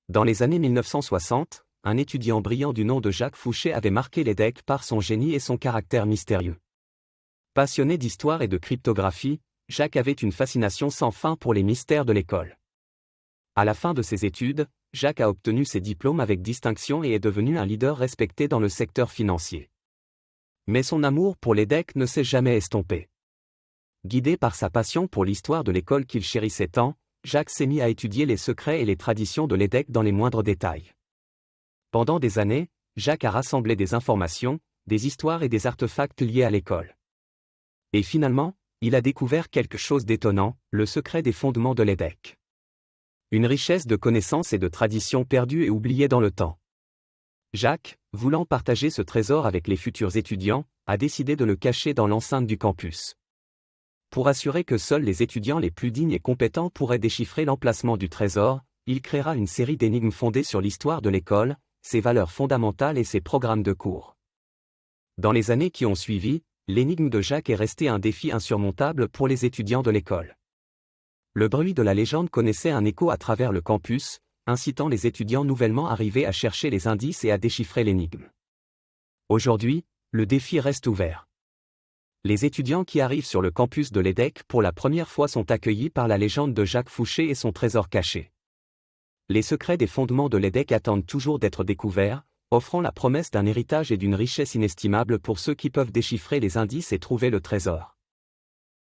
Dans les années 1960, un étudiant brillant du nom de Jacques Fouché avait marqué l'EDEC par son génie et son caractère mystérieux. Passionné d'histoire et de cryptographie, Jacques avait une fascination sans fin pour les mystères de l'école. À la fin de ses études, Jacques a obtenu ses diplômes avec distinction et est devenu un leader respecté dans le secteur financier. Mais son amour pour l'EDEC ne s'est jamais estompé. Guidé par sa passion pour l'histoire de l'école qu'il chérissait tant, Jacques s'est mis à étudier les secrets et les traditions de l'EDEC dans les moindres détails. Pendant des années, Jacques a rassemblé des informations, des histoires et des artefacts liés à l'école. Et finalement, il a découvert quelque chose d'étonnant, le secret des fondements de l'EDEC. Une richesse de connaissances et de traditions perdues et oubliées dans le temps. Jacques, voulant partager ce trésor avec les futurs étudiants, a décidé de le cacher dans l'enceinte du campus. Pour assurer que seuls les étudiants les plus dignes et compétents pourraient déchiffrer l'emplacement du trésor, il créera une série d'énigmes fondées sur l'histoire de l'école, ses valeurs fondamentales et ses programmes de cours. Dans les années qui ont suivi, l'énigme de Jacques est restée un défi insurmontable pour les étudiants de l'école. Le bruit de la légende connaissait un écho à travers le campus, incitant les étudiants nouvellement arrivés à chercher les indices et à déchiffrer l'énigme. Aujourd'hui, le défi reste ouvert. Les étudiants qui arrivent sur le campus de l'EDEC pour la première fois sont accueillis par la légende de Jacques Fouché et son trésor caché. Les secrets des fondements de l'EDEC attendent toujours d'être découverts, offrant la promesse d'un héritage et d'une richesse inestimable pour ceux qui peuvent déchiffrer les indices et trouver le trésor.